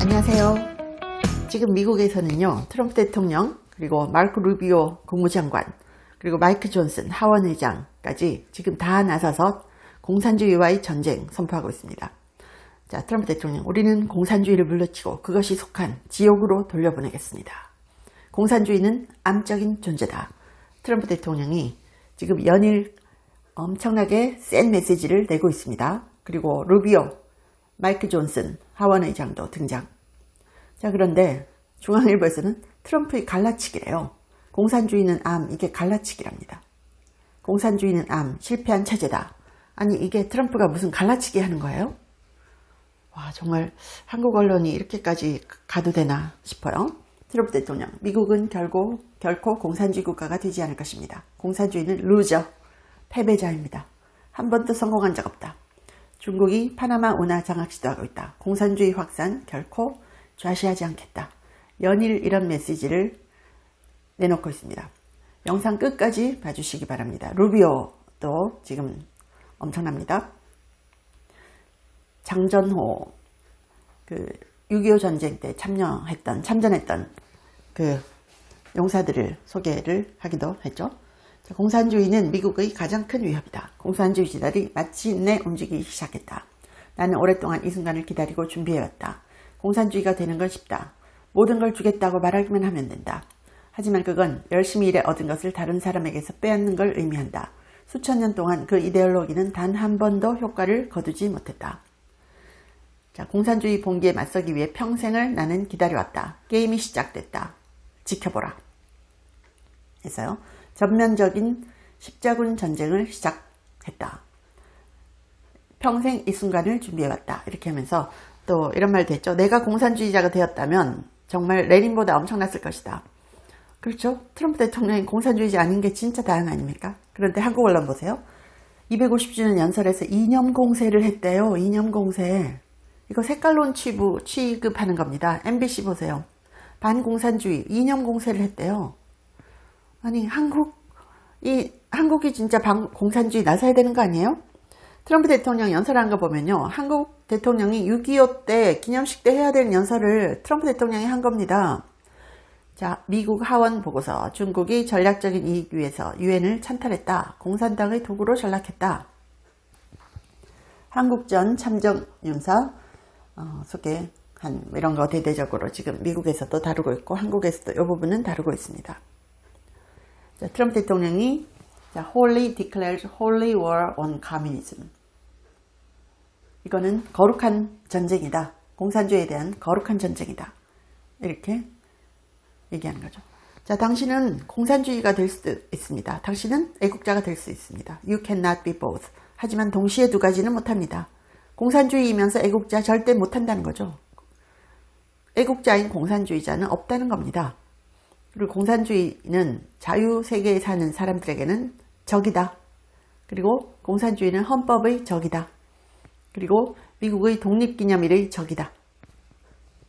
안녕하세요. 지금 미국에서는요, 트럼프 대통령, 그리고 마르코 루비오 국무장관, 그리고 마이크 존슨 하원 의장까지 지금 다 나서서 공산주의와의 전쟁 선포하고 있습니다. 자, 트럼프 대통령, 우리는 공산주의를 물리치고 그것이 속한 지옥으로 돌려보내겠습니다. 공산주의는 암적인 존재다. 트럼프 대통령이 지금 연일 엄청나게 센 메시지를 내고 있습니다. 그리고 루비오, 마이크 존슨 하원 의장도 등장. 자, 그런데 중앙일보에서는 트럼프의 갈라치기래요. 공산주의는 암, 이게 갈라치기랍니다. 공산주의는 암, 실패한 체제다. 아니, 이게 트럼프가 무슨 갈라치기 하는 거예요? 와, 정말 한국 언론이 이렇게까지 가도 되나 싶어요. 트럼프 대통령, 미국은 결코 공산주의 국가가 되지 않을 것입니다. 공산주의는 루저, 패배자입니다. 한 번도 성공한 적 없다. 중국이 파나마 운하 장악 시도하고 있다. 공산주의 확산 결코 좌시하지 않겠다. 연일 이런 메시지를 내놓고 있습니다. 영상 끝까지 봐주시기 바랍니다. 루비오도 지금 엄청납니다. 장전호, 6.25 전쟁 때 참전했던 그 용사들을 소개를 하기도 했죠. 자, 공산주의는 미국의 가장 큰 위협이다. 공산주의자들이 마침내 움직이기 시작했다. 나는 오랫동안 이 순간을 기다리고 준비해왔다. 공산주의가 되는 건 쉽다. 모든 걸 주겠다고 말하기만 하면 된다. 하지만 그건 열심히 일해 얻은 것을 다른 사람에게서 빼앗는 걸 의미한다. 수천 년 동안 그 이데올로기는 단 한 번도 효과를 거두지 못했다. 자, 공산주의 봉기에 맞서기 위해 평생을 나는 기다려왔다. 게임이 시작됐다. 지켜보라. 해서요. 전면적인 십자군 전쟁을 시작했다. 평생 이 순간을 준비해왔다. 이렇게 하면서 또 이런 말도 했죠. 내가 공산주의자가 되었다면 정말 레닌보다 엄청났을 것이다. 그렇죠. 트럼프 대통령이 공산주의자 아닌 게 진짜 다행 아닙니까? 그런데 한국 언론 보세요. 250주년 연설에서 이념 공세를 했대요. 이념 공세. 이거 색깔론 취급하는 겁니다. MBC 보세요. 반공산주의 이념 공세를 했대요. 아니, 한국이 진짜 반공산주의 나서야 되는 거 아니에요? 트럼프 대통령 연설한 거 보면요. 한국 대통령이 6.25 때 기념식 때 해야 될 연설을 트럼프 대통령이 한 겁니다. 자, 미국 하원 보고서. 중국이 전략적인 이익 위해서 유엔을 찬탈했다. 공산당의 도구로 전락했다. 한국전 참정 윤사 소개한 이런 거 대대적으로 지금 미국에서도 다루고 있고 한국에서도 이 부분은 다루고 있습니다. 자, 트럼프 대통령이 Holy declares holy war on communism. 이거는 거룩한 전쟁이다. 공산주의에 대한 거룩한 전쟁이다. 이렇게 얘기하는 거죠. 자, 당신은 공산주의가 될 수도 있습니다. 당신은 애국자가 될 수 있습니다. You cannot be both. 하지만 동시에 두 가지는 못합니다. 공산주의이면서 애국자 절대 못한다는 거죠. 애국자인 공산주의자는 없다는 겁니다. 그리고 공산주의는 자유세계에 사는 사람들에게는 적이다. 그리고 공산주의는 헌법의 적이다. 그리고 미국의 독립기념일의 적이다.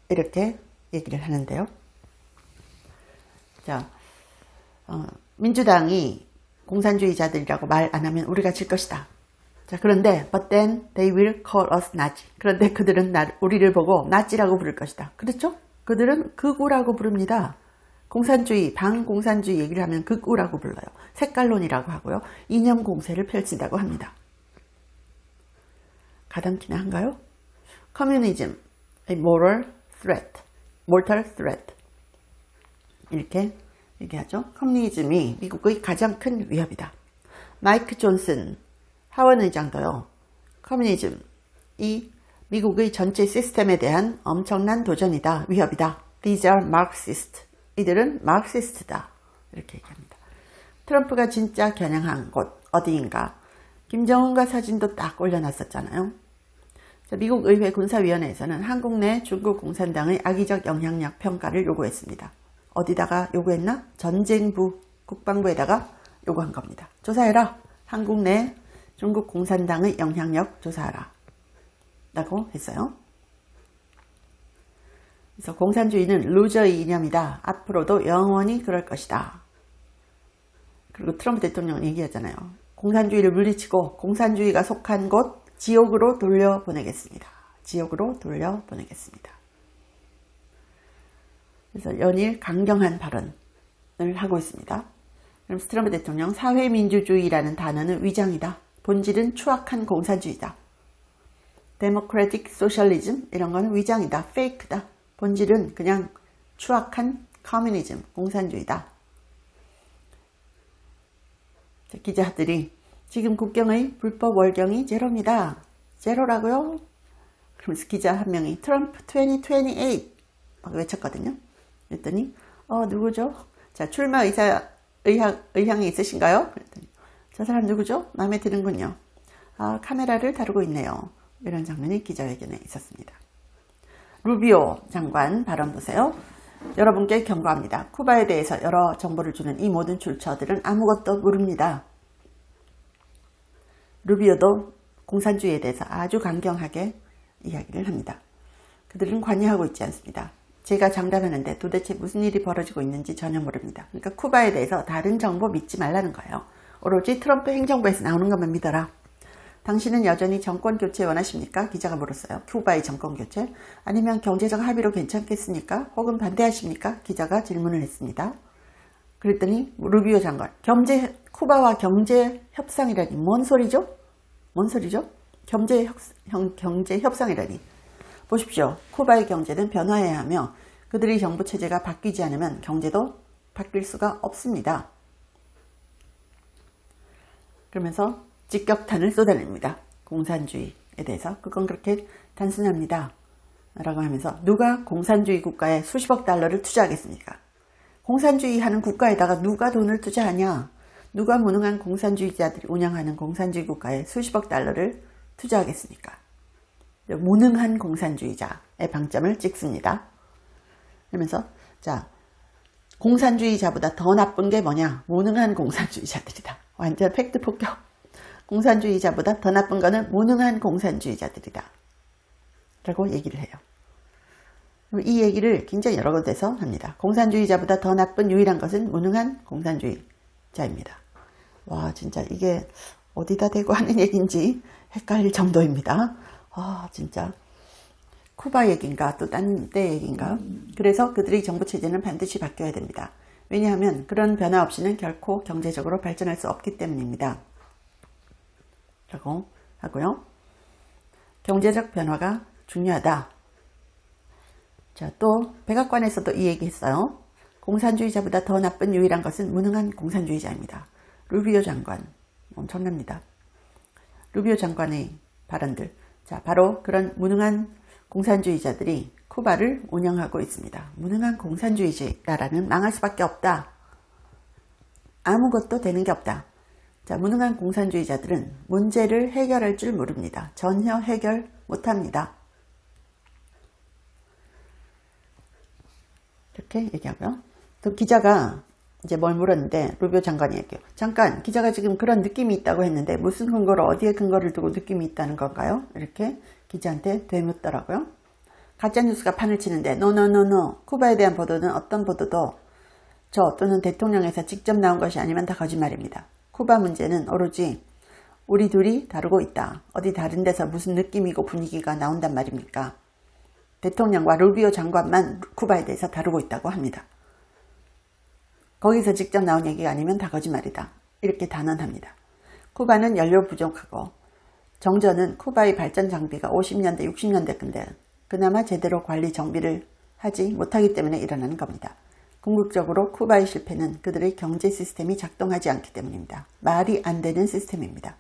이렇게 얘기를 하는데요. 자, 민주당이 공산주의자들이라고 말 안 하면 우리가 질 것이다. 자, 그런데 but then they will call us Nazi. 그런데 그들은 우리를 보고 나치라고 부를 것이다. 그렇죠? 그들은 극우라고 부릅니다. 공산주의, 반공산주의 얘기를 하면 극우라고 불러요. 색깔론이라고 하고요. 이념 공세를 펼친다고 합니다. 가당키나 한가요? Communism, a mortal threat. 이렇게 얘기하죠. 커뮤니즘이 미국의 가장 큰 위협이다. 마이크 존슨 하원 의장도요. 커뮤니즘이 미국의 전체 시스템에 대한 엄청난 도전이다. 위협이다. These are Marxist. 이들은 마르크시스트다. 이렇게 얘기합니다. 트럼프가 진짜 겨냥한 곳 어디인가. 김정은과 사진도 딱 올려놨었잖아요. 자, 미국 의회 군사위원회에서는 한국 내 중국 공산당의 악의적 영향력 평가를 요구했습니다. 어디다가 요구했나? 전쟁부, 국방부에다가 요구한 겁니다. 조사해라. 한국 내 중국 공산당의 영향력 조사하라. 라고 했어요. 그래서 공산주의는 루저의 이념이다. 앞으로도 영원히 그럴 것이다. 그리고 트럼프 대통령은 얘기하잖아요. 공산주의를 물리치고 공산주의가 속한 곳 지옥으로 돌려보내겠습니다. 지옥으로 돌려보내겠습니다. 그래서 연일 강경한 발언을 하고 있습니다. 그럼 트럼프 대통령, 사회민주주의라는 단어는 위장이다. 본질은 추악한 공산주의다. 데모크래틱 소셜리즘 이런 거는 위장이다. 페이크다. 본질은 그냥 추악한 커뮤니즘, 공산주의다. 기자들이 지금 국경의 불법 월경이 제로입니다. 제로라고요? 그러면서 기자 한 명이 트럼프 2028 막 외쳤거든요. 그랬더니 누구죠? 자, 출마 의향이 있으신가요? 그랬더니 저 사람 누구죠? 마음에 드는군요. 카메라를 다루고 있네요. 이런 장면이 기자회견에 있었습니다. 루비오 장관 발언 보세요. 여러분께 경고합니다. 쿠바에 대해서 여러 정보를 주는 이 모든 출처들은 아무것도 모릅니다. 루비오도 공산주의에 대해서 아주 강경하게 이야기를 합니다. 그들은 관여하고 있지 않습니다. 제가 장담하는데 도대체 무슨 일이 벌어지고 있는지 전혀 모릅니다. 그러니까 쿠바에 대해서 다른 정보 믿지 말라는 거예요. 오로지 트럼프 행정부에서 나오는 것만 믿어라. 당신은 여전히 정권교체 원하십니까? 기자가 물었어요. 쿠바의 정권교체? 아니면 경제적 합의로 괜찮겠습니까? 혹은 반대하십니까? 기자가 질문을 했습니다. 그랬더니 루비오 장관, 쿠바와 경제 협상이라니 뭔 소리죠? 뭔 소리죠? 경제 협상이라니. 보십시오. 쿠바의 경제는 변화해야 하며 그들의 정부 체제가 바뀌지 않으면 경제도 바뀔 수가 없습니다. 그러면서 직격탄을 쏟아냅니다. 공산주의에 대해서. 그건 그렇게 단순합니다. 라고 하면서 누가 공산주의 국가에 수십억 달러를 투자하겠습니까? 공산주의 하는 국가에다가 누가 돈을 투자하냐? 누가 무능한 공산주의자들이 운영하는 공산주의 국가에 수십억 달러를 투자하겠습니까? 무능한 공산주의자의 방점을 찍습니다. 그러면서 자, 공산주의자보다 더 나쁜 게 뭐냐? 무능한 공산주의자들이다. 완전 팩트 폭격. 공산주의자보다 더 나쁜 거는 무능한 공산주의자들이다. 라고 얘기를 해요. 이 얘기를 굉장히 여러 군데서 합니다. 공산주의자보다 더 나쁜 유일한 것은 무능한 공산주의자입니다. 와, 진짜 이게 어디다 대고 하는 얘기인지 헷갈릴 정도입니다. 진짜 쿠바 얘기인가 또 딴 데 얘기인가. 그래서 그들의 정부 체제는 반드시 바뀌어야 됩니다. 왜냐하면 그런 변화 없이는 결코 경제적으로 발전할 수 없기 때문입니다. 라고 하고요. 경제적 변화가 중요하다. 자, 또 백악관에서도 이 얘기 했어요. 공산주의자보다 더 나쁜 유일한 것은 무능한 공산주의자입니다. 루비오 장관, 엄청납니다. 루비오 장관의 발언들. 자, 바로 그런 무능한 공산주의자들이 쿠바를 운영하고 있습니다. 무능한 공산주의자라는 망할 수밖에 없다. 아무것도 되는 게 없다. 자, 무능한 공산주의자들은 문제를 해결할 줄 모릅니다. 전혀 해결 못합니다. 이렇게 얘기하고요. 또 기자가 이제 뭘 물었는데 루비오 장관이 얘기해요. 잠깐, 기자가 지금 그런 느낌이 있다고 했는데 무슨 근거로 어디에 근거를 두고 느낌이 있다는 건가요? 이렇게 기자한테 되묻더라고요. 가짜뉴스가 판을 치는데 노노노노. 쿠바에 대한 보도는 어떤 보도도 저 또는 대통령에서 직접 나온 것이 아니면 다 거짓말입니다. 쿠바 문제는 오로지 우리 둘이 다루고 있다. 어디 다른 데서 무슨 느낌이고 분위기가 나온단 말입니까? 대통령과 루비오 장관만 쿠바에 대해서 다루고 있다고 합니다. 거기서 직접 나온 얘기가 아니면 다 거짓말이다. 이렇게 단언합니다. 쿠바는 연료 부족하고 정전은 쿠바의 발전 장비가 50년대, 60년대 건데 그나마 제대로 관리 정비를 하지 못하기 때문에 일어나는 겁니다. 궁극적으로 쿠바의 실패는 그들의 경제 시스템이 작동하지 않기 때문입니다. 말이 안 되는 시스템입니다.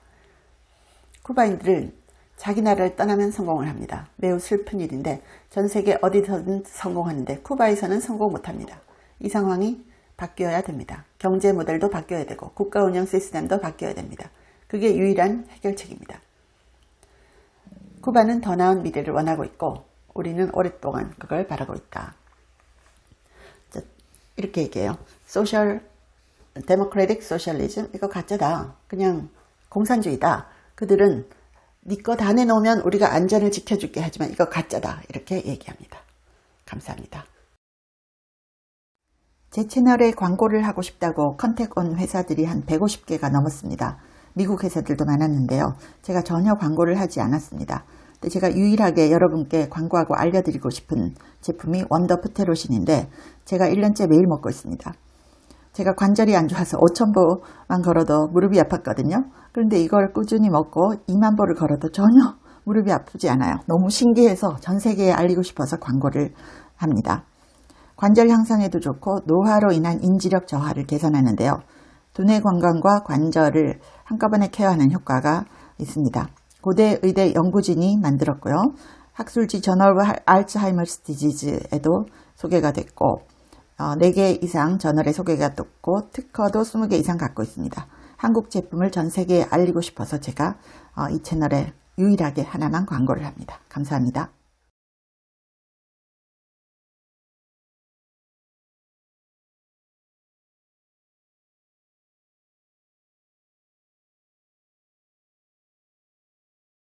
쿠바인들은 자기 나라를 떠나면 성공을 합니다. 매우 슬픈 일인데 전 세계 어디서든 성공하는데 쿠바에서는 성공 못합니다. 이 상황이 바뀌어야 됩니다. 경제 모델도 바뀌어야 되고 국가 운영 시스템도 바뀌어야 됩니다. 그게 유일한 해결책입니다. 쿠바는 더 나은 미래를 원하고 있고 우리는 오랫동안 그걸 바라고 있다. 이렇게 얘기해요. 데모크래틱 소셜리즘 이거 가짜다. 그냥 공산주의다. 그들은 네 거 다 내놓으면 우리가 안전을 지켜줄게 하지만 이거 가짜다. 이렇게 얘기합니다. 감사합니다. 제 채널에 광고를 하고 싶다고 컨택 온 회사들이 한 150개가 넘었습니다. 미국 회사들도 많았는데요. 제가 전혀 광고를 하지 않았습니다. 근데 제가 유일하게 여러분께 광고하고 알려드리고 싶은 제품이 원더 프테로신인데 제가 1년째 매일 먹고 있습니다. 제가 관절이 안 좋아서 5,000보만 걸어도 무릎이 아팠거든요. 그런데 이걸 꾸준히 먹고 2만 보를 걸어도 전혀 무릎이 아프지 않아요. 너무 신기해서 전 세계에 알리고 싶어서 광고를 합니다. 관절 향상에도 좋고 노화로 인한 인지력 저하를 개선하는데요. 두뇌 건강과 관절을 한꺼번에 케어하는 효과가 있습니다. 고대 의대 연구진이 만들었고요. 학술지 저널 오브 알츠하이머스 디지즈에도 소개가 됐고 4개 이상 저널에 소개가 됐고 특허도 20개 이상 갖고 있습니다. 한국 제품을 전 세계에 알리고 싶어서 제가 이 채널에 유일하게 하나만 광고를 합니다. 감사합니다.